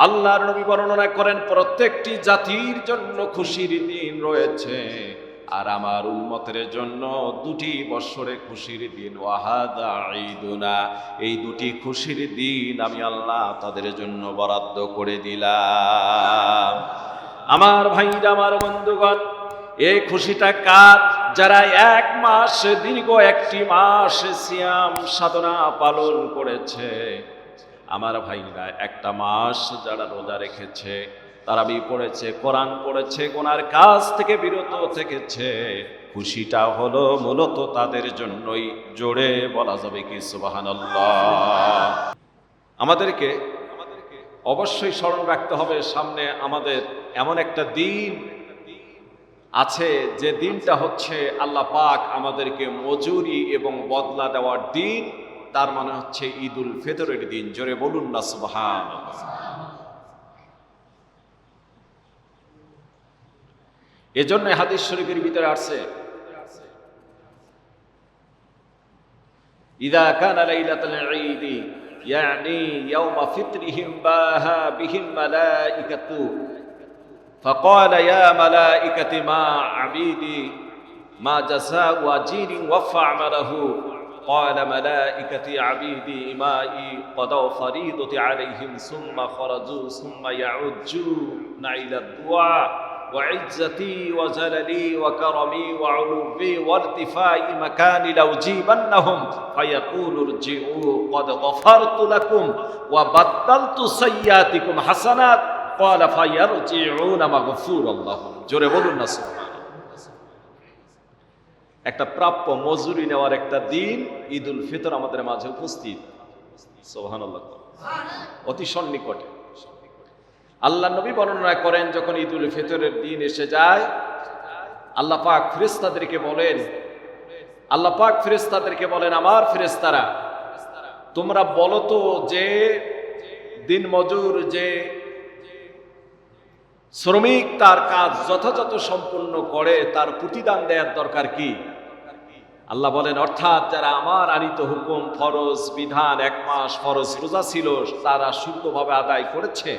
আল্লাহর নবী বর্ণনা করেন প্রত্যেকটি জাতির জন্য খুশির দিন রয়েছে, আর আমার উম্মতের জন্য দুটি বৎসরে খুশির দিন। ওয়াহাদা ঈদুনা, এই দুটি খুশির দিন আমি আল্লাহ তাদের জন্য বরাদ্দ করে দিলাম। আমার ভাইরা, আমার বন্ধুগণ, এই খুশিটা কার? যারা এক মাস, দীর্ঘ একটি মাস সিয়াম সাধনা পালন করেছে। আমার ভাইরা, একটা মাস যারা রোজা রেখেছে, তারাবি পড়েছে, কোরআন পড়েছে, গুনার কাজ থেকে বিরত থেকেছে, খুশিটা হলো মূলত তাদের জন্যই। জোরে বলা যাবে কি সুবহানাল্লাহ। আমাদেরকে অবশ্যই স্মরণ রাখতে হবে, সামনে আমাদের এমন একটা দিন আছে যে দিনটা হচ্ছে আল্লাহ পাক আমাদেরকে মজুরি এবং বদলা দেওয়ার দিন। তার মানে হচ্ছে ঈদুল ফিতরের দিন। জোরে বলুন না সুবহানাল্লাহ। এজন্য হাদিস শরীফের ভিতরে আছে, ইযা কানা লাইলাতুল ঈদ ইয়ানি ইয়াওমা ফিতরিহিম বাহা বিহিম মালাইকাতু ফাকালা ইয়া মালাইকাতি মা আবিদি মা জাযাউ আজিরিন ওয়াফা আমালাহু قال ملائكتي عبيدي إمائي قضوا فريضتي عليهم ثم خرجوا ثم يعجون إلى الدعاء وعزتي وجللي وكرمي وعلوي وارتفاع مكاني لأجيبنهم فيقول ارجعوا قد غفرت لكم وبدلت سيئاتكم حسنات قال فيرجعون مغفورا لهم জোরে বলুন না সুবহানাল্লাহ। একটা প্রাপ্য মজুরি নেওয়ার একটা দিন ঈদুল ফিতর আমাদের মাঝে উপস্থিত। সুবহানাল্লাহ। অতি সন্নিকটে আল্লাহ নবী বর্ণনা করেন, যখন ঈদুল ফিতরের দিন এসে যায়, আল্লাহ পাক ফেরেশতাদেরকে বলেন, আমার ফেরেশতারা, তোমরা বলো তো যে দিন মজুর, যে শ্রমিক তার কাজ যথাযথ সম্পূর্ণ করে, তার প্রতিদান দেওয়ার দরকার কি? আল্লাহ বলেন, অর্থাৎ যারা আমার আনিত হুকুম, ফরজ বিধান, এক মাস ফরজ রোজা ছিল, তারা শুদ্ধভাবে আদায় করেছে,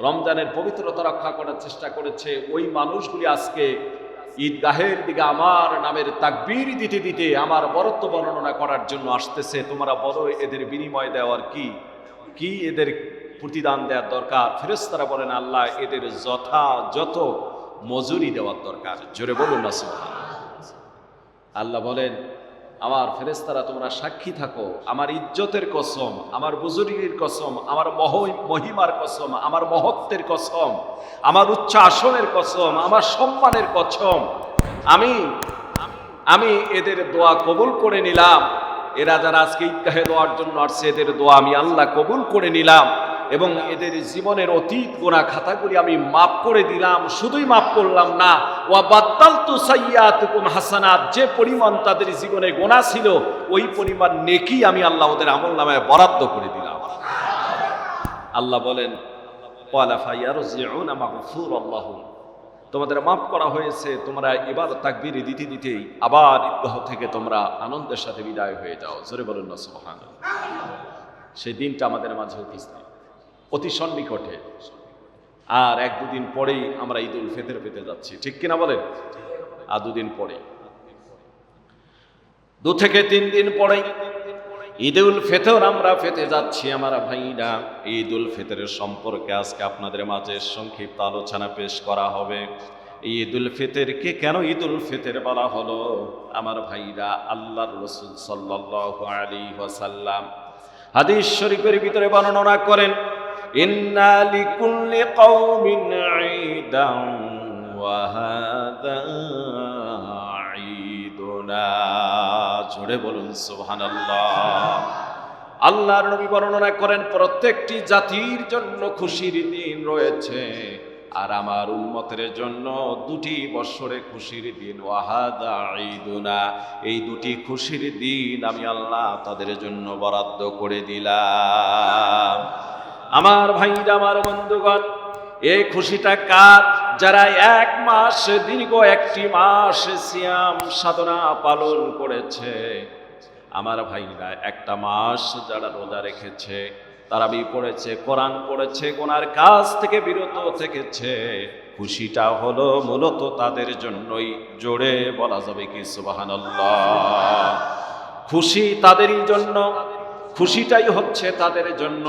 রমজানের পবিত্রতা রক্ষা করার চেষ্টা করেছে, ওই মানুষগুলি আজকে ঈদগাহের দিকে আমার নামের তাকবীর দিতে দিতে আমার বরত্ব বর্ণনা করার জন্য আসতেছে। তোমরা বলো এদের বিনিময় দেওয়ার কি এদের প্রতিদান দেওয়ার দরকার? ফেরেশতারা বলেন, আল্লাহ এদের যথাযথ মজুরি দেওয়ার দরকার। জোরে বলুন না সুবহানাল্লাহ। আল্লাহ বলেন, আমার ফেরেশতারা তোমরা সাক্ষী থাকো, আমার ইজ্জতের কসম, আমার বুজুর্গের কসম, আমার মহিমার কসম, আমার মহত্বের কসম, আমার উচ্চ আসনের কসম, আমার সম্মানের কসম, আমি এদের দোয়া কবুল করে নিলাম। এরা যারা আজকে ঈদগাহে দোয়ার জন্য আসছে, এদের দোয়া আমি আল্লাহ কবুল করে নিলাম, এবং এদের জীবনের অতীত গুনাহ খাতাগুলি আমি মাফ করে দিলাম। শুধুই মাফ করলাম না, ওয়া বাদদালতু সাইয়্যাতিকুম হাসানাত, যে পরিমাণ তাদের জীবনে গুনাহ ছিল, ওই পরিমাণ নেকি আমি আল্লাহ ওদের আমলনামায় বরাদ্দ করে দিলাম। আল্লাহ বলেন, ক্বালা ফায়ারজিউনা মাগফুরাল্লাহু, তোমাদের মাফ করা হয়েছে, তোমরা এবার তাকবীর দিতে দিতেই আবার ঈদগাহ থেকে তোমরা আনন্দের সাথে বিদায় হয়ে যাও। জোরে বলুন না সুবহানাল্লাহ। সেই দিনটা আমাদের মাঝে উপস্থিত, অতি সন্নিকটে। আর এক দুদিন পরেই আমরা ঈদুল ফিতর পেতে যাচ্ছি, ঠিক কিনা বলেন? আর দুদিন পরে, 2 থেকে 3 দিন পরেই ঈদুল ফিতর আমরা পেতে যাচ্ছি। আমার ভাইরা, ঈদুল ফিতরের সম্পর্কে আজকে আপনাদের মাঝে সংক্ষিপ্ত আলোচনা পেশ করা হবে। ঈদুল ফিতরকে কেন ঈদুল ফিতর বলা হলো? আমার ভাইরা, আল্লাহর রাসূল সাল্লাল্লাহু আলাইহি ওয়াসাল্লাম হাদিস শরীফের ভিতরে বর্ণনা করেন, ইন্না লিকুল্লি কওমিন ঈদান ওয়া হাযা ঈদুনা। জোরে বলুন সুবহানাল্লাহ। আল্লাহর নবী বর্ণনা করেন, প্রত্যেকটি জাতির জন্য খুশির দিন রয়েছে, আর আমার উম্মতের জন্য দুটি বৎসরে খুশির দিন। ওয়া হাযা ঈদুনা, এই দুটি খুশির দিন আমি আল্লাহ তাদের জন্য বরাদ্দ করে দিলাম। আমার ভাইরা, আমার বন্ধুগণ, এই খুশিটা কার? যারা এক মাস, দীর্ঘ একটি মাস সিয়াম সাধনা পালন করেছে। আমার ভাইরা, একটা মাস যারা রোজা রেখেছে, তারাবি পড়েছে, কোরআন পড়েছে, গুনার কাজ থেকে বিরত থেকেছে, খুশিটা হলো মূলত তাদের জন্যই। জোরে বলা যাবে কি সুবহানাল্লাহ? খুশি তাদেরই জন্য, খুশিটাই হচ্ছে তাদের জন্য।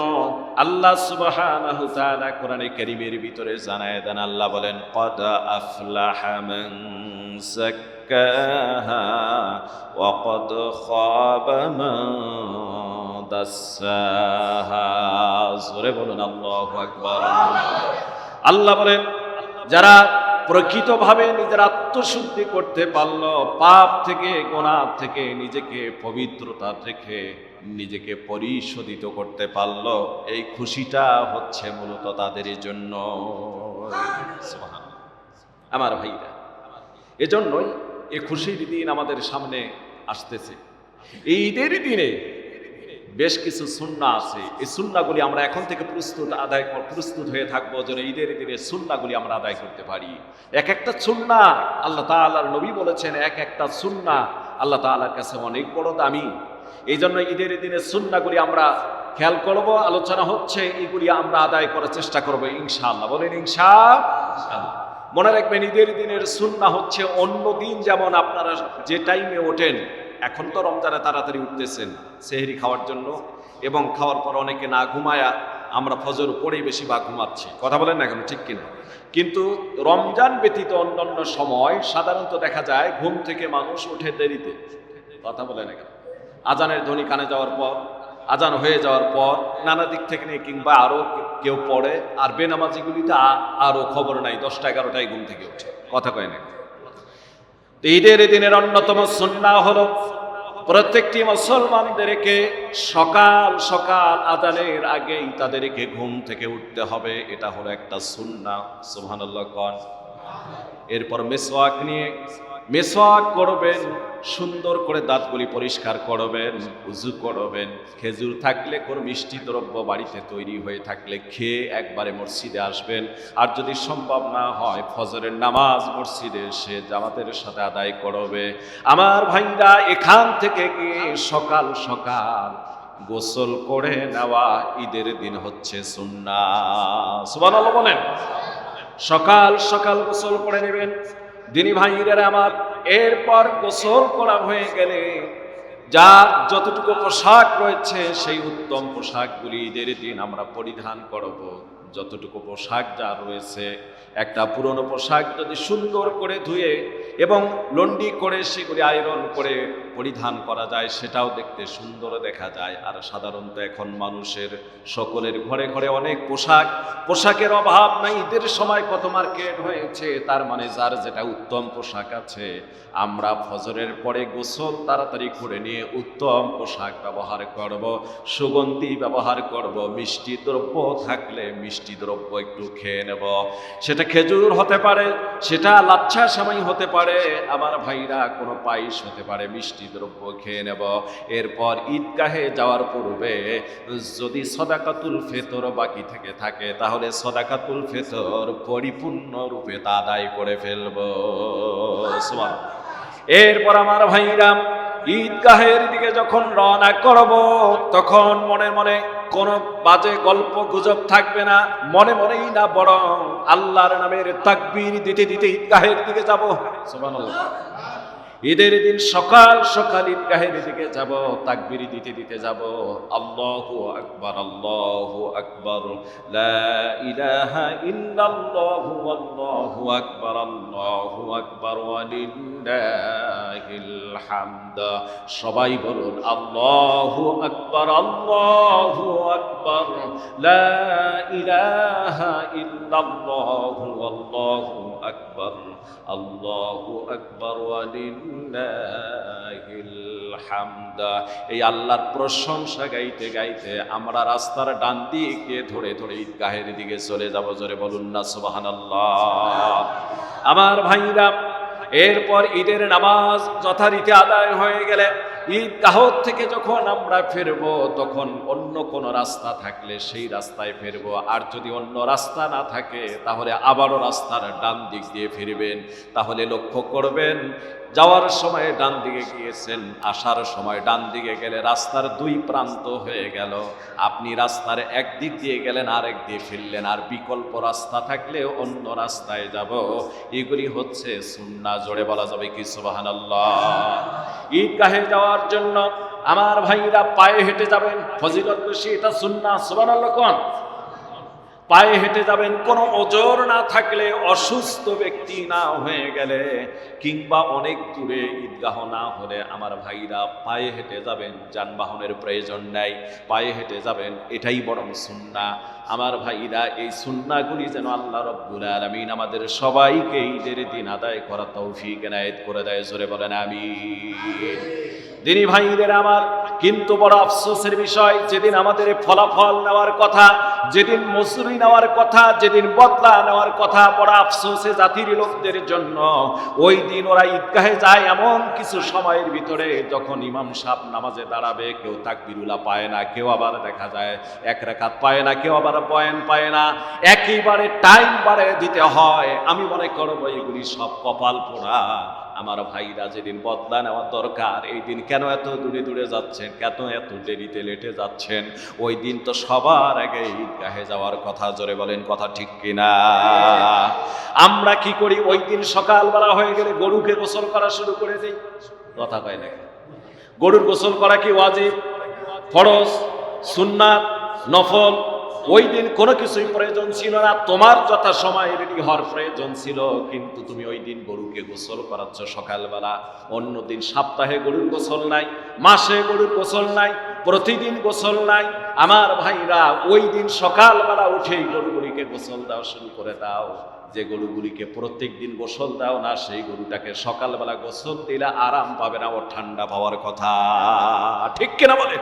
আল্লাহ সুবহানাহু ওয়া তাআলা কোরআনে কারীমের ভিতরে জানায় দেন, আল্লাহ বলেন ক্বাদ আফলাহা মান যাক্কাহা ওয়া ক্বাদ খাবা মান দাসসাহা। জোরে বলুন আল্লাহু আকবার। আল্লাহ বলেন যারা প্রকৃতভাবে নিজের আত্মশুদ্ধি করতে পারল, পাপ থেকে গুনাহ থেকে নিজেকে পবিত্রতা থেকে নিজেকে পরিশোধিত করতে পারল, এই খুশিটা হচ্ছে মূলত তাদের জন্য। আমার ভাইরা, এজন্যই এই খুশির দিন আমাদের সামনে আসতেছে। এই ঈদের দিনে বেশ কিছু সুন্নাহ আছে, এই সুন্নাহগুলি আমরা এখন থেকে প্রস্তুত হয়ে থাকবো যেন ঈদের দিনে সুন্নাহগুলি আমরা আদায় করতে পারি। এক একটা সুন্নাহ আল্লাহ তাআলার নবী বলেছেন, এক একটা সুন্নাহ আল্লাহ তাআলার কাছে অনেক বড় দামি। এই জন্য ঈদের দিনে সুন্নাহগুলি আমরা খেয়াল করব, আলোচনা হচ্ছে, এগুলি আমরা আদায় করার চেষ্টা করবো ইনশাআল্লাহ। বলেন ইনশাআল্লাহ। মনে রাখবেন ঈদের দিনের সুন্নাহ হচ্ছে অন্য দিন যেমন আপনারা যে টাইমে ওঠেন, এখন তো রমজানে তাড়াতাড়ি উঠতেছেন সেহরি খাওয়ার জন্য, এবং খাওয়ার পর অনেকে না ঘুমায়া আমরা ফজর পড়েই বেশিরভাগ ঘুমাচ্ছি, কথা বলেন না কেন, ঠিক কিনা? কিন্তু রমজান ব্যতীত অন্যান্য সময় সাধারণত দেখা যায় ঘুম থেকে মানুষ উঠে দেরিতে, কথা বলেন না কেন? আজানের ধ্বনি কানে যাওয়ার পর, আজান হয়ে যাওয়ার পর নানা দিক থেকে নিয়ে কিংবা আরো কেউ পড়ে, আর বেনামাজিগুলিতে আরো খবর নাই, 10টা-11টায় ঘুম থেকে ওঠে, কথা কয় না। ঈদের দিনের অন্যতম সুন্নাহ হলো প্রত্যেকটি মুসলমানদেরকে সকাল সকাল আজানের আগেই তাদেরকে ঘুম থেকে উঠতে হবে, এটা হলো একটা সুন্নাহ। সুবহানাল্লাহ কোন। এরপর মিসওয়াক নিয়ে মিসওয়াক করবেন, সুন্দর করে দাঁতগুলি পরিষ্কার করবেন, উযু করবেন, খেজুর থাকলে কোনো মিষ্টি দ্রব্য বাড়িতে তৈরি হয়ে থাকলে খেয়ে একবারে মসজিদে আসবেন। আর যদি সম্ভব না হয় ফজরের নামাজ মসজিদে এসে জামাতের সাথে আদায় করবে। আমার ভাইরা, এখান থেকে গিয়ে সকাল সকাল গোসল করে নেওয়া ঈদের দিন হচ্ছে সুন্নাহ। সুবহানাল্লাহ বলেন। সকাল সকাল গোসল করে নেবেন দিনী ভাইরা আমার। এরপর গোসল করা হয়ে গেলে যার যতটুকু পোশাক রয়েছে সেই উত্তম পোশাকগুলি ঈদের দিন আমরা পরিধান করব। যতটুকু পোশাক যা রয়েছে, একটা পুরনো পোশাক যদি সুন্দর করে ধুয়ে এবং লন্ডি করে সেগুলি আয়রন করে পরিধান করা যায়, সেটাও দেখতে সুন্দর দেখা যায়। আর সাধারণত এখন মানুষের সকলের ঘরে ঘরে অনেক পোশাকের অভাব নাই। ঈদের সময় কত মার্কেট হয়েছে, তার মানে যার যেটা উত্তম পোশাক আছে, আমরা ফজরের পরে গোসল তাড়াতাড়ি করে নিয়ে উত্তম পোশাক ব্যবহার করব, সুগন্ধি ব্যবহার করব, মিষ্টি দ্রব্য থাকলে মিষ্টি দ্রব্য একটু খেয়ে নেব। সেটা খেজুর হতে পারে, সেটা লাচ্ছা সেমাই হতে পারে, আমার ভাইরা কোনো পায়েস হতে পারে, মিষ্টি দ্রব্য খেয়ে নেব। এরপর ঈদগাহে যাওয়ার পূর্বে যদি সদাকাতুল ফিতর বাকি থেকে থাকে, তাহলে সদাকাতুল ফিতর পরিপূর্ণ রূপে তা আদায় করে ফেলব। সুবহানাল্লাহ। এরপর আমার ভাইরা ঈদগাহের দিকে যখন রওনা করব, তখন মনে মনে কোনো বাজে গল্প গুজব থাকবে না, মনে মনেই না বরং আল্লাহর নামের তাকবীর দিতে দিতে ঈদগাহের দিকে যাব। সুবহানাল্লাহ। ঈদের দিন সকাল সকাল ঈদগাহের দিকে যাব, তাকবীর দিতে দিতে যাব। আল্লাহু আকবার, আল্লাহু আকবার, লা ইলাহা ইল্লাল্লাহু আল্লাহু আকবার, আল্লাহু আকবার ওয়া লিল্লাহিল হামদ। সবাই বলুন আল্লাহু আকবার, আল্লাহু আকবার, লা ইলাহা ইল্লাল্লাহু আল্লাহু আকবার, আল্লাহু আকবার ওয়া লিল্লাহিল হামদ। এই আল্লাহর প্রশংসা গাইতে গাইতে আমরা রাস্তার ডান দিকে ধরে ধরে ঈদগাহের দিকে চলে যাব। জোরে বলুন না সুবহানাল্লাহ। আমার ভাইরা, এরপর ঈদের নামাজ যথারীতি আদায় হয়ে গেলে ঈদগাহ থেকে যখন আমরা ফিরবো তখন অন্য কোন রাস্তা থাকলে সেই রাস্তায় ফিরবো, আর যদি অন্য রাস্তা না থাকে তাহলে আবারও রাস্তার ডান দিক দিয়ে ফিরবেন। তাহলে লক্ষ্য করবেন, যাওয়ার সময় ডান দিকে গিয়েছেন, আসার সময় ডান দিকে গেলে রাস্তার দুই প্রান্ত হয়ে গেল। আপনি রাস্তার একদিক দিয়ে গেলেন, আরেক দিয়ে ফিরলেন, আর বিকল্প রাস্তা থাকলে অন্য রাস্তায় যাব। এগুলি হচ্ছে সুন্নাহ। জোরে বলা যাবে কি সুবহানাল্লাহ? ঈদগাহে যাওয়ার জন্য আমার ভাইরা পায়ে হেঁটে যাবেন, ফজিলত বেশি, এটা সুন্নাহ। সুবহানাল্লাহ কোন? পায়ে হেঁটে যাবেন, কোনো ওজর না থাকলে, অসুস্থ ব্যক্তি না হয়ে গেলে, কিংবা অনেক দূরে ঈদগাহ না হলে আমার ভাইরা পায়ে হেঁটে যাবেন। যানবাহনের প্রয়োজন নাই, পায়ে হেঁটে যাবেন, এটাই বরং সুন্নাহ। আমার ভাইরা এই সুন্নাহগুলি যেন আল্লাহ রাব্বুল আলামিন আমাদের সবাইকে ঈদের দিন আদায় করা তৌফিক এনায়েত করে দেয়। জোরে বলেন আমিন। দিনী ভাইদের আমার, কিন্তু বড় আফসোসের বিষয়, যেদিন আমাদের ফলাফল নেওয়ার কথা, যেদিন মজুরি নেওয়ার কথা, যেদিন বদলা নেওয়ার কথা, বড় আফসোসে জাতির লোকদের জন্য, ওই দিন ওরা ঈদগাহে যায় এমন কিছু সময়ের ভিতরে যখন ইমাম সাহেব নামাজে দাঁড়াবে, কেউ তাকবীরুল্লাহ পায় না, কেউ আবার দেখা যায় এক রাকাত পায় না, কেউ আবার বয়ান পায় না, একেবারে টাইম বাড়িয়ে দিতে হয়। আমি মনে করব এগুলি সব কপাল পোড়া। আমার ভাইরা, যেদিন বদলা নেওয়ার দরকার, এই দিন কেন এত দূরে দূরে যাচ্ছেন, কেন এত দেরিতে লেটে যাচ্ছেন? ওই দিন তো সবার আগে ঈদগাহে যাওয়ার কথা। জোরে বলেন কথা ঠিক কিনা? আমরা কি করি? ওই দিন সকালবেলা হয়ে গেলে গরুকে গোসল করা শুরু করে দেই। কথা কয় নাকি? গরুর গোসল করা কি ওয়াজিব, ফরজ, সুন্নাত, নফল? ওই দিন কোনো কিছুই প্রয়োজন ছিল না, তোমার যথা সময় রেডি হওয়ার প্রয়োজন ছিল, কিন্তু তুমি ওই দিন গরুকে গোসল করাচ্ছ সকালবেলা। অন্য দিন সপ্তাহে গরুর গোসল নাই, মাসে গরুর গোসল নাই, প্রতিদিন গোসল নাই। আমার ভাইরা, ওই দিন সকালবেলা উঠেই গরুগুলিকে গোসল দাও শুরু করে দাও। যে গরুগুলিকে প্রত্যেক দিন গোসল দাও না, সেই গরুটাকে সকালবেলা গোসল দিলে আরাম পাবে না, ওর ঠান্ডা পাওয়ার কথা। ঠিক কিনা বলে?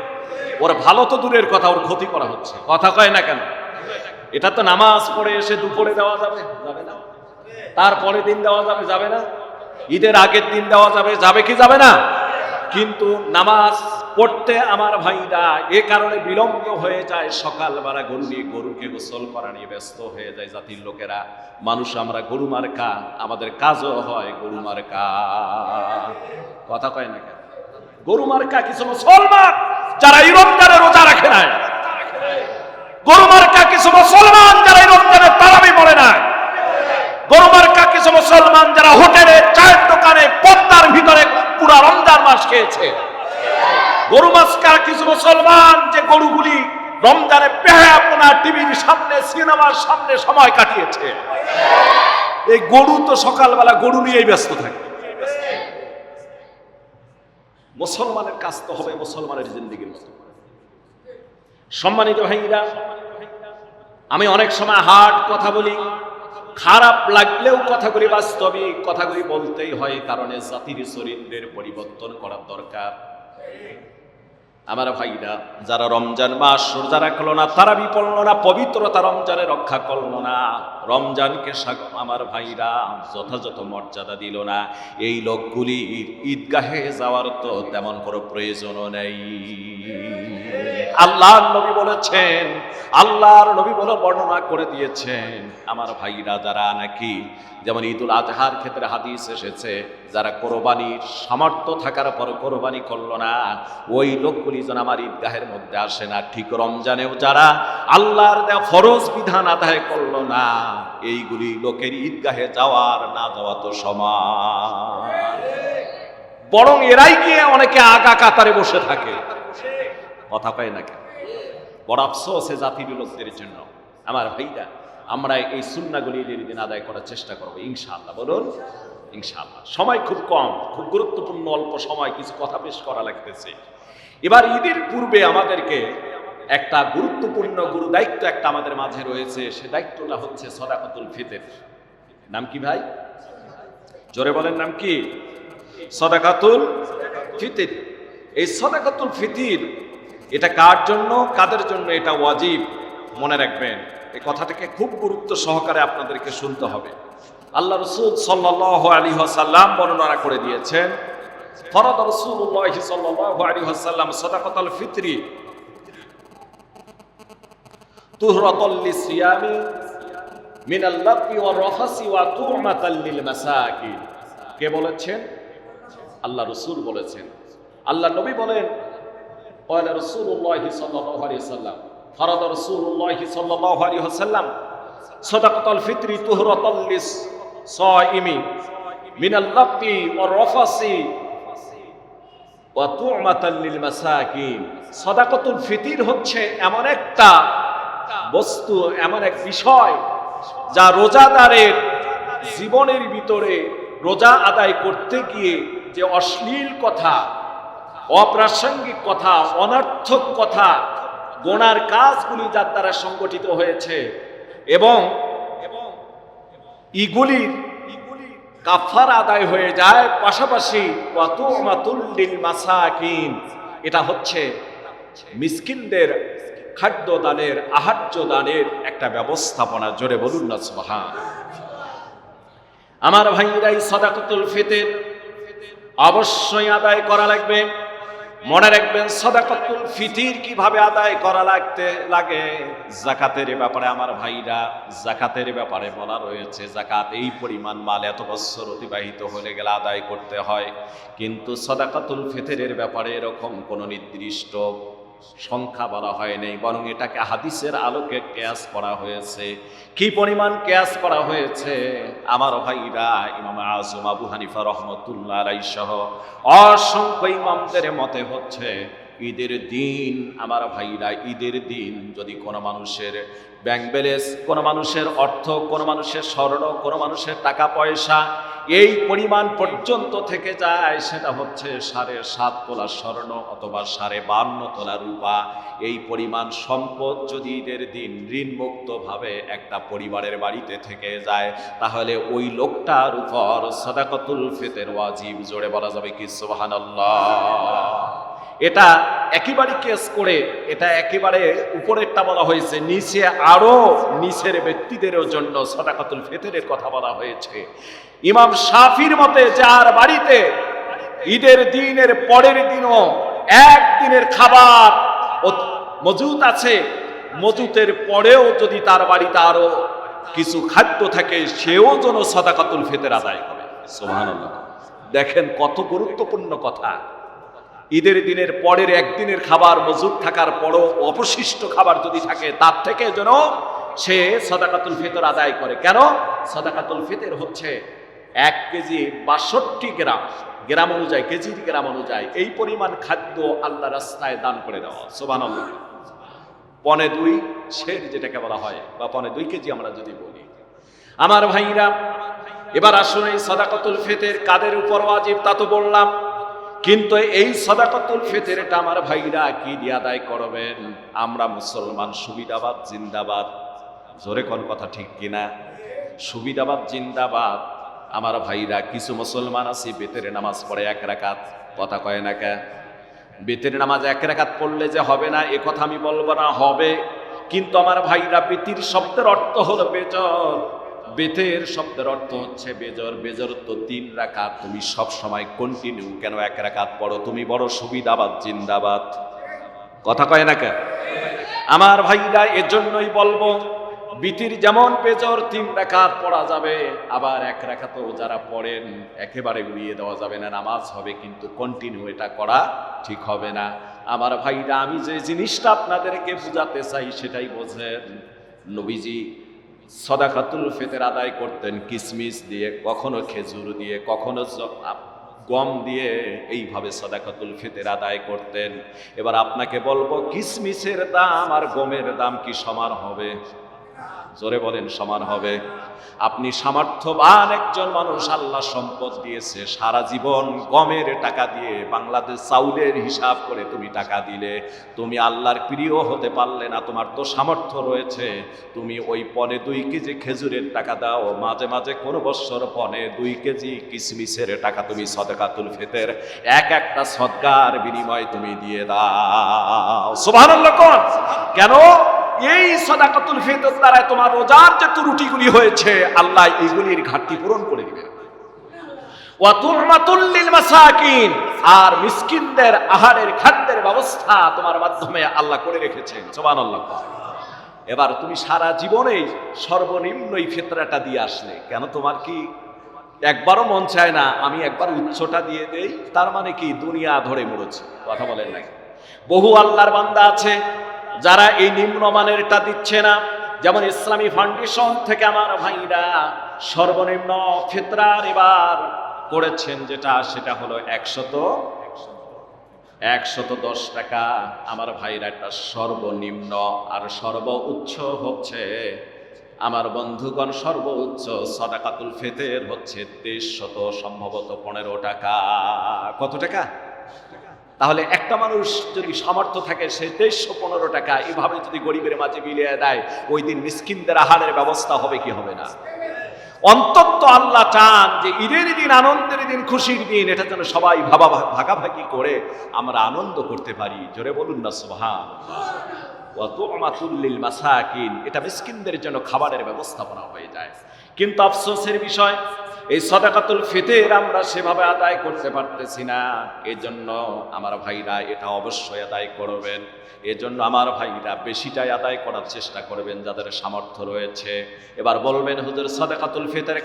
ওর ভালো তো দূরের কথা, ওর ক্ষতি করা হচ্ছে। কথা কয় না কেন? এটা তো নামাজ পড়ে এসে দুপুরে দেওয়া যাবে, যাবে না? তারপরে দিন দেওয়া যাবে, যাবে না? ঈদের আগের দিন দেওয়া যাবে, যাবে কি যাবে না? কিন্তু নামাজ পড়তে আমার ভাইরা এ কারণে বিলম্ব হয়ে যায়, সকালবেলা গরুকে গোসল করা নিয়ে ব্যস্ত হয়ে যায় জাতির লোকেরা। মানুষ আমরা গরু মার্কা, আমাদের কাজও হয় গরু মার্কা। কথা কয় না কেন? গরু মার্কা কিছু মুসলমান যারা এই রমজানে রোজা রাখে নাই, গরু মার্কা কিছু মুসলমান যারা এই রমজানে তারাবি পড়ে নাই, গরু মার্কা কিছু মুসলমান যারা হোটেলে, চায়ের দোকানে, পদ্মার ভিতরে পুরা রমজান মাস খেয়েছে। গরু মার্কা কিছু মুসলমান যে গরুগুলি রমজানে পেহাপনা টিভির সামনে, সিনেমার সামনে সময় কাটিয়েছে। এই গরু তো সকালবেলা গরু নিয়েই ব্যস্ত থাকে। মুসলমানের কাজ তো হবে মুসলমানের জিন্দেগির মতো। সম্মানিত ভাইরা, আমি অনেক সময় হার্ড কথা বলি, খারাপ লাগলেও কথাগুলি বাস্তবিক, কথাগুলি বলতেই হয়, কারণে জাতির চরিত্রের পরিবর্তন করার দরকার। আমার ভাইরা, যারা রমজান মাস রোজা রাখলো না, তারাবি পড়লো না, পবিত্রতা রমজানে রক্ষা করলো না, রমজানকে আমার ভাইরা যথাযথ মর্যাদা দিল না, এই লোকগুলির ঈদগাহে যাওয়ার তো তেমন কোনো প্রয়োজনও নেই। আল্লাহর নবী বলেছেন, আল্লাহর নবী বলে বর্ণনা করে দিয়েছেন, আমার ভাইরা যারা নাকি, যেমন ঈদুল আজহার ক্ষেত্রে হাদিস এসেছে, যারা কোরবানির সামর্থ্য থাকার পর কোরবানি করলো না, ওই লোকগুলি যেন আমার ঈদগাহের মধ্যে আসে না। ঠিক রমজানেও যারা আল্লাহর দেওয়া ফরজ বিধান আদায় করলো না, এইগুলি লোকের ঈদগাহে যাওয়ার না যাওয়া তো সমান, বরং এরাই গিয়ে অনেকে আগা কাতারে বসে থাকে। কথা পায় না কেন? বড় আফসোস জাতির লোকদের জন্য। আমার ভাইরা, আমরা এই সুন্নাহগুলি ঈদের দিন আদায় করার চেষ্টা করবো ইনশাআল্লাহ। বলুন ইনশাআল্লাহ। সময় খুব কম, খুব গুরুত্বপূর্ণ অল্প সময় কিছু কথা পেশ করা লাগতেছে। এবার ঈদের পূর্বে আমাদেরকে একটা গুরুত্বপূর্ণ গুরু দায়িত্ব একটা আমাদের মাঝে রয়েছে, সে দায়িত্বটা হচ্ছে সাদাকাতুল ফিতর। নাম কি ভাই? জোরে বলেন, নাম কি? সাদাকাতুল ফিতর। এই সাদাকাতুল ফিতর এটা কার জন্য, কাদের জন্য এটা ওয়াজিব? মনে রাখবেন, এই কথাটাকে খুব গুরুত্ব সহকারে আপনাদেরকে শুনতে হবে। আল্লাহ রাসূল সাল্লাল্লাহু আলাইহি ওয়াসাল্লাম বর্ণনা করে দিয়েছেন, ফরদ রাসূলুল্লাহ সাল্লাল্লাহু আলাইহি ওয়াসাল্লাম সাদাকাতুল ফিতরি তুহরাতুল লিসিয়ামি মিনাল লাগবি ওয়ার রাফাসি ওয়া তু'মাতাল লিল মাসাকিন। কে বলেছেন? আল্লাহ রাসূল বলেছেন। আল্লাহ নবী বলেন, ক্বালা রাসূলুল্লাহ সাল্লাল্লাহু আলাইহি ওয়াসাল্লাম, ফরদ রাসূলুল্লাহ সাল্লাল্লাহু আলাইহি ওয়াসাল্লাম সাদাকাতুল ফিতরি তুহরাতুল লিস-সাইমি মিনাল লাগবি ওয়ার রাফাসি ওয়া তু'মাতাল লিল মাসাকিন। সাদাকাতুল ফিতর হচ্ছে এমন একটা বস্তু, এমন এক বিষয় যা রোজাদারের জীবনের ভিতরে রোজা আদায় করতে গিয়ে যে অশ্লীল কথা, অপ্রাসঙ্গিক কথা, অনর্থক কথা, গোনার কাজগুলি যার দ্বারা সংগঠিত হয়েছে এবং ইগুলির কাফারা আদায় হয়ে যায়, পাশাপাশি ওয়া তু'মাতুল লিল মাসাকিন, এটা হচ্ছে মিসকিনদের খাদ্য দানের, আহার্য দানের একটা ব্যবস্থাপনা। জোরে বলুন না সুবহান। আমার ভাইরা, এই সাদাকাতুল ফিতর অবশ্যই আদায় করা লাগবে। মনে রাখবেন, সাদাকাতুল ফিতর কিভাবে আদায় করা লাগে। যাকাতের ব্যাপারে আমার ভাইরা, যাকাতের ব্যাপারে বলা রয়েছে, যাকাত এই পরিমাণ মাল এত বছর অতিবাহিত হয়ে গেলে আদায় করতে হয়। কিন্তু সাদাকাতুল ফিতরের ব্যাপারে এরকম কোনো নির্দিষ্ট সংখ্যা বলা হয় নাই, বরং এটাকে হাদিসের আলোকে কিয়াস করা হয়েছে। কি পরিমাণ কিয়াস করা হয়েছে আমার ভাইরা, ইমাম আযম আবু হানিফা রাহমাতুল্লাহ আলাইহি সহ অসংখ্য ইমামদের মতে হচ্ছে ঈদের দিন, আমার ভাইরা, ঈদের দিন যদি কোনো মানুষের ব্যাংক ব্যালেন্স, কোনো মানুষের অর্থ, কোনো মানুষের স্বর্ণ, কোনো মানুষের টাকা পয়সা এই পরিমাণ পর্যন্ত থেকে যায়, সেটা হচ্ছে 7.5 তোলা স্বর্ণ অথবা 52.5 তোলা রূপা। এই পরিমাণ সম্পদ যদি ঈদের দিন ঋণমুক্ত ভাবে একটা পরিবারের বাড়িতে থেকে যায়, তাহলে ওই লোকটার উপর সাদাকাতুল ফিতর ওয়াজিব। জোরে বলা যাবে কি সুবহানাল্লাহ। এটা একেবারে কেস করে, এটা একেবারে উপরেরটা বলা হয়েছে, নিচে আরো নিচের ব্যক্তিদেরও জন্য সাদাকাতুল ফিতরের কথা বলা হয়েছে। ইমাম শাফির মতে, যার বাড়িতে ঈদের দিনের পরের দিনও একদিনের খাবার মজুদ আছে, মজুদের পরেও যদি তার বাড়িতে আরো কিছু খাদ্য থাকে, সেও যেন সাদাকাতুল ফিতর আদায় করে। সুবহানাল্লাহ। দেখেন কত গুরুত্বপূর্ণ কথা। ঈদের দিনের পরের একদিনের খাবার মজুদ থাকার পরও অবশিষ্ট খাবার যদি থাকে, তার থেকে যেন সে সাদাকাতুল ফিতর আদায় করে। কেন? সাদাকাতুল ফিতর হচ্ছে 1 কেজি 62 গ্রাম, গ্রাম অনুযায়ী, কেজির গ্রাম অনুযায়ী এই পরিমাণ খাদ্য আল্লাহ রাস্তায় দান করে দেওয়া। সুবহানাল্লাহ। 1.2 সের যেটাকে বলা হয়, বা 1.2 কেজি আমরা যদি বলি। আমার ভাইরা, এবার আসুন, এই সাদাকাতুল ফিতর কাদের উপর ওয়াজিব তা তো বললাম, কিন্তু এই সাদাকাতুল ফিতর এটা আমার ভাইরা কি দিয়ে আদায় করবেন? আমরা মুসলমান, সুবিধাবাদ জিন্দাবাদ। জোরে কোন কথা ঠিক কিনা? সুবিধাবাদ জিন্দাবাদ। আমার ভাইরা, কিছু মুসলমান আছে বেতের নামাজ পড়ে 1 রাকাত, কথা কয় না কে? বেতের নামাজ 1 রাকাত পড়লে যে হবে না এ কথা আমি বলবো না, হবে। কিন্তু আমার ভাইরা, বেতির শব্দের অর্থ হলো বেজর, বেতের শব্দের অর্থ হচ্ছে বেজর। বেজর তো 3 রাকাত। তুমি সব সময় কন্টিনিউ কেন 1 রাকাত পড়ো? তুমি বড় সুবিধাবাদ জিন্দাবাদ, কথা কয় না কে? আমার ভাইরা, এজন্যই বলবো, বিতির যেমন বেজর 3 রাকাত পড়া যাবে, আবার 1 রাকাতও যারা পড়েন একেবারে উড়িয়ে দেওয়া যাবে না, নামাজ হবে, কিন্তু কন্টিনিউ এটা করা ঠিক হবে না। আমার ভাইরা, আমি যে জিনিসটা আপনাদেরকে বুঝাতে চাই সেটাই বোঝেন। নবীজি সাদাকাতুল ফিতর আদায় করতেন কিসমিস দিয়ে, কখনো খেজুর দিয়ে, কখনো গম দিয়ে, এইভাবে সাদাকাতুল ফিতর আদায় করতেন। এবার আপনাকে বলবো, কিসমিসের দাম আর গমের দাম কি সমান হবে? জোরে বলেন, সমান হবে? আপনি সামর্থ্যবান একজন মানুষ, আল্লাহ সম্পদ দিয়েছে, সারা জীবন গমের টাকা দিয়ে, বাংলাদেশ চাউলের হিসাব করে তুমি টাকা দিলে, তুমি আল্লাহর প্রিয় হতে পারলে না। তোমার তো সামর্থ্য রয়েছে, তুমি ওই 1.2 কেজি খেজুরের টাকা দাও, মাঝে মাঝে কোনো বছর 1.2 কেজি কিসমিসের টাকা তুমি সাদাকাতুল ফিতর একটা সদকার বিনিময়ে তুমি দিয়ে দাও। সুবহানাল্লাহ। কোন কেন? এই সাদাকাতুল ফিতর দ্বারা তোমার রোজার যে ত্রুটিগুলি হয়েছে, আল্লাহ এগুলির ঘাটতি পূরণ করে দিবেন। ওয়া তু'মাতুল লিল মাসাকিন, আর মিসকিনদের আহারের খাদ্যের ব্যবস্থা তোমার মাধ্যমে আল্লাহ করে রেখেছেন। সুবহানাল্লাহ। এবার তুমি সারা জীবনেই সর্বনিম্ন এই ফিতরাটা দিয়ে আসলে, কেন তোমার কি একবারও মন চায় না আমি একবার উচ্চটা দিয়ে দেই? তার মানে কি দুনিয়া ধরে মরেছে? কথা বলেন নাকি? বহু আল্লাহর বান্দা আছে যারা এই নিম্নমানেরটা দিচ্ছে না। যেমন ইসলামী ফাউন্ডেশন থেকে আমার ভাইরা সর্বনিম্ন ফিতরার এবার করেছেন যেটা, সেটা হলো 110 টাকা। আমার ভাইরা এটা সর্বনিম্ন। আর সর্বোচ্চ হচ্ছে আমার বন্ধুগণ, সর্বোচ্চ সাদাকাতুল ফিতর হচ্ছে 2300, সম্ভবত 15 টাকা। কত টাকা? তাহলে একটা মানুষ যদি সামর্থ্য থাকে সে 2315 টাকা এইভাবে যদি গরিবের মাঝে বিলিয়ে দেয়, ওই দিন মিসকিনদের আহারের ব্যবস্থা হবে কি হবে না? অন্তত আল্লাহ চান যে ঈদের দিন, আনন্দের দিন, খুশির দিন, এটা যেন সবাই ভাগাভাগি করে আমরা আনন্দ করতে পারি। জোরে বলুন না সুবহানাল্লাহ। ওয়া তু'মাতুল লিল মাসাকিন, এটা মিসকিনদের জন্য খাবারের ব্যবস্থাপনা হয়ে যায়। কিন্তু আফসোসের বিষয়, এই সাদাকাতুল ফিতর আমরা সেভাবে আদায় করতে পারতেছি না। এজন্য আমার ভাইরা এটা অবশ্যই আদায় করবেন। এজন্য আমার ভাইরা বেশিটাই আদায় করার চেষ্টা করবেন যাদের সামর্থ্য রয়েছে। এবার বলবেন হুজুর সাদাকাতুল ফিতর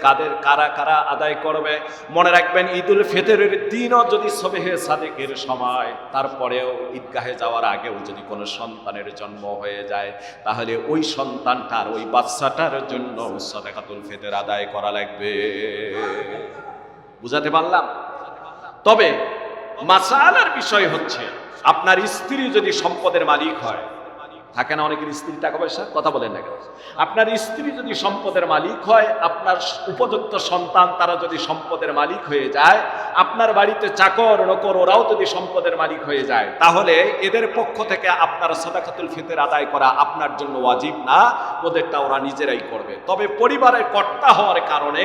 কারা কারা আদায় করবে? মনে রাখবেন ঈদুল ফিতরের দিনও যদি সবেহে সাদেকের সময়, তারপরেও ঈদগাহে যাওয়ার আগেও যদি কোনো সন্তানের জন্ম হয়ে যায়, তাহলে ওই সন্তানটার, ওই বাচ্চাটার জন্য সাদাকাতুল ফিতর আদায় করা লাগবে। বুঝাতে পারলাম? তবে মাসালার বিষয় হচ্ছে, আপনার স্ত্রী যদি সম্পদের মালিক হয়, থাকে না অনেকের স্ত্রী টাকা পয়সা, কথা বলেন না কেন? আপনার স্ত্রী যদি সম্পদের মালিক হয়, আপনার উপযুক্ত সন্তান তারা যদি সম্পদের মালিক হয়ে যায়, আপনার বাড়িতে চাকর নকর ওরাও যদি সম্পদের মালিক হয়ে যায়, তাহলে এদের পক্ষ থেকে আপনার সাদাকাতুল ফিতর আদায় করা আপনার জন্য ওয়াজিব না, ওদেরটা ওরা নিজেরাই করবে। তবে পরিবারের কর্তা হওয়ার কারণে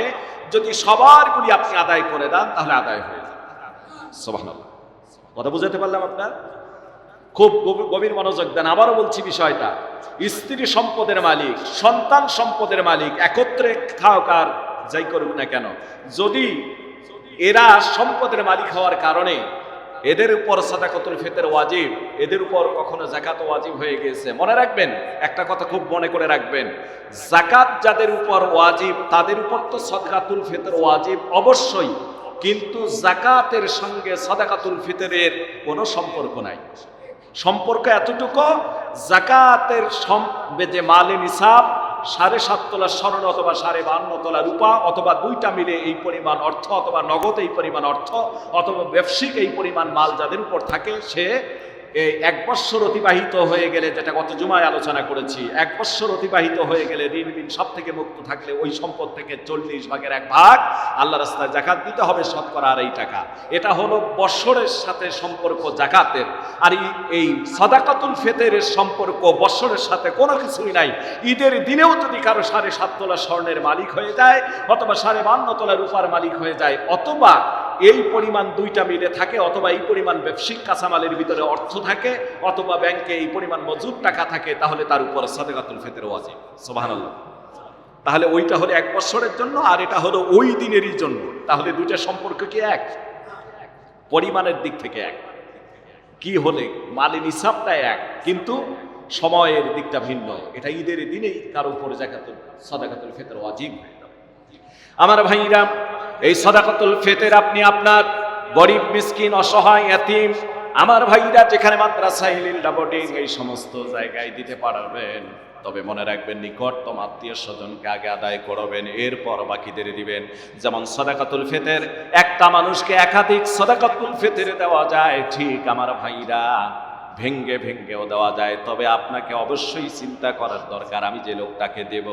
যদি সবারগুলি আপনি আদায় করে দেন, তাহলে আদায় হয়ে যাবে। সুবহানাল্লাহ। কথা বুঝাতে পারলাম আপনার? খুব গভীর মনোযোগ দেন। আবারও বলছি বিষয়টা, স্ত্রী সম্পদের মালিক, সন্তান সম্পদের মালিক, একত্রে থাক আর যাই করুক না কেন, যদি এরা সম্পদের মালিক হওয়ার কারণে এদের উপর সাদাকাতুল ফিতর ওয়াজিব, এদের উপর কখনো যাকাত ওয়াজিব হয়ে গেছে, মনে রাখবেন একটা কথা খুব মনে করে রাখবেন, যাকাত যাদের উপর ওয়াজিব তাদের উপর তো সাদাকাতুল ফিতর ওয়াজিব অবশ্যই, কিন্তু যাকাতের সঙ্গে সাদাকাতুল ফিতরের কোনো সম্পর্ক নাই। সম্পর্ক এতটুকু, যাকাতের যে মালে নিসাব 7.5 তোলা স্বর্ণ অথবা 52.5 তোলা রূপা, অথবা দুইটা মিলে এই পরিমাণ অর্থ, অথবা নগদ এই পরিমাণ অর্থ, অথবা ব্যবসায়িক এই পরিমাণ মাল যাদের উপর থাকে, সে এই 1 বছর অতিবাহিত হয়ে গেলে, যেটা গত জুমায় আলোচনা করেছি, 1 বছর অতিবাহিত হয়ে গেলে ঋণ সব থেকে মুক্ত থাকলে ওই সম্পদ থেকে 40 ভাগের 1 ভাগ আল্লাহ রাস্তায় যাকাত দিতে হবে, শতকরা 2.5 টাকা। এটা হলো বছরের সাথে সম্পর্ক যাকাতের। আর এই সাদাকাতুল ফিতরের সম্পর্ক বছরের সাথে কোনো কিছুই নাই। ঈদের দিনেও যদি কারো 7.5 তোলা স্বর্ণের মালিক হয়ে যায়, অথবা 52.5 তোলা রূপার মালিক হয়ে যায়, অথবা এই পরিমাণ দুইটা মিলে থাকে, অথবা এই পরিমাণ ব্যবসায়িক কাঁচামালের ভিতরে অর্থ থাকে, অথবা ব্যাংকে এই পরিমাণ মজুদ টাকা থাকে, তাহলে তার উপর সাদাকাতুল ফিতর ওয়াজিব। সুবহানাল্লাহ। তাহলে ওইটা হলো 1 বছরের জন্য, আর এটা হলো ওই দিনেরই জন্য। তাহলে দুইটা সম্পর্ক কি এক? পরিমাণের দিক থেকে এক। কি হলে মালে নিসাবটা এক, কিন্তু সময়ের দিকটা ভিন্ন। এটা ঈদের দিনেই কারো উপর সাদাকাতুল ফিতর ওয়াজিব হয়ে যাবে। আমার ভাইরা, এই সাদাকাতুল ফিতর আপনি আপনার গরিব, মিসকিন, অসহায়, এতিম, আমার ভাইরা যেখানে মাদ্রাসা, ইলিল্লা, বোর্ডিং, এই সমস্ত জায়গায় দিতে পারবেন। তবে মনে রাখবেন, নিকটতম আত্মীয় স্বজনকে আগে আদায় করবেন, এরপর বাকিদের দিবেন। যেমন সাদাকাতুল ফিতর একটা মানুষকে একাধিক সাদাকাতুল ফিতর দেওয়া যায়, ঠিক আমার ভাইরা ভেঙ্গে ভেঙ্গেও দেওয়া যায়। তবে আপনাকে অবশ্যই চিন্তা করার দরকার, আমি যে লোকটাকে দেব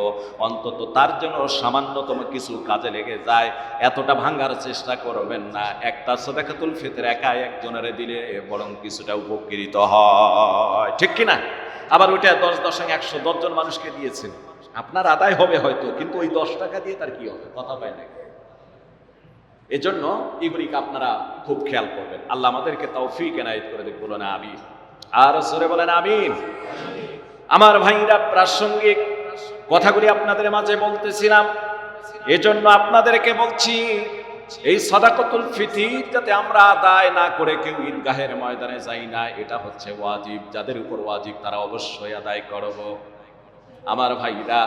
অন্তত তার জন্য সামান্যতম কিছু কাজে লেগে যায়, এতটা ভাঙার চেষ্টা করবেন না। একটা সাদাকাতুল ফিতর একা একজনের দিলে বরং কিছুটা উপকৃত হয়, ঠিক কিনা? আবার ওইটা 10 100 জন মানুষকে দিয়েছেন, আপনার আদায় হবে হয়তো, কিন্তু ওই 10 টাকা দিয়ে তার কি হবে? কথা পায় না। এজন্য এগুলিকে আপনারা খুব খেয়াল করবেন। আল্লাহ আমাদেরকে তৌফিক এনায়েত করে দেখ, বলো না আমিন। আর জোরে বলেন আমিন। আমার ভাইরা, প্রাসঙ্গিক কথাগুলি আপনাদের মাঝে বলতেছিলাম, এজন্য আপনাদেরকে বলছি, এই সাদাকাতুল ফিতর যাতে আমরা আদায় না করে কেউ ঈদগাহের ময়দানে যাই না, এটা হচ্ছে ওয়াজিব। যাদের উপর ওয়াজিব তারা অবশ্যই আদায় করব। আমার ভাইরা,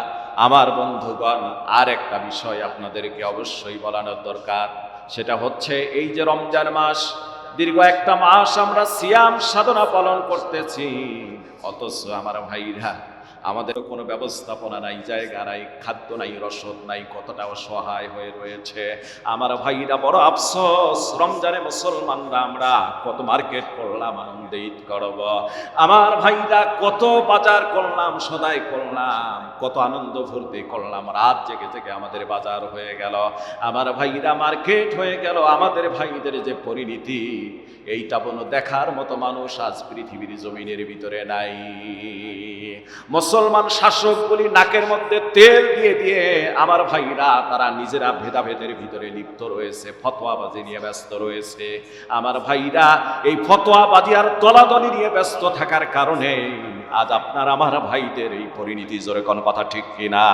আমার বন্ধুগণ, আর একটা বিষয় আপনাদেরকে অবশ্যই বলানোর দরকার, সেটা হচ্ছে এই যে রমজান মাস, দীর্ঘ একটা মাস আমরা সিয়াম সাধনা পালন করতেছি, অথচ আমার ভাইরা আমাদের কোনো ব্যবস্থাপনা নাই, জায়গা নাই, খাদ্য নাই, রসদ নাই, কতটা অসহায় হয়ে রয়েছে। আমার ভাইরা বড় আফসোস, রমজানে মুসলমানরা আমরা কত মার্কেট করলাম, আনন্দে ঈদ করব। আমার ভাইরা কত বাজার করলাম, সদাই করলাম, কত আনন্দ ফুর্তি করলাম, রাত জেগে জেগে আমাদের বাজার হয়ে গেল, আমার ভাইরা মার্কেট হয়ে গেল। আমাদের ভাইদের যে পরিণতি, এইটা কোনো দেখার মতো মানুষ আজ পৃথিবীর জমিনের ভিতরে নাই। মুসলমান শাসকগুলি নাকের মধ্যে তেল দিয়ে দিয়ে আমার ভাইরা তারা নিজেরা ভেদাভেদের ভিতরে লিপ্ত রয়েছে, ফতোয়াবাজি নিয়ে ব্যস্ত রয়েছে। আমার ভাইরা এই ফতোয়াবাজি আর দলাদলি নিয়ে ব্যস্ত থাকার কারণে আজ আপনার আমার ভাইদের এই পরিণতি, জোরে কোন কথা ঠিক কিনা?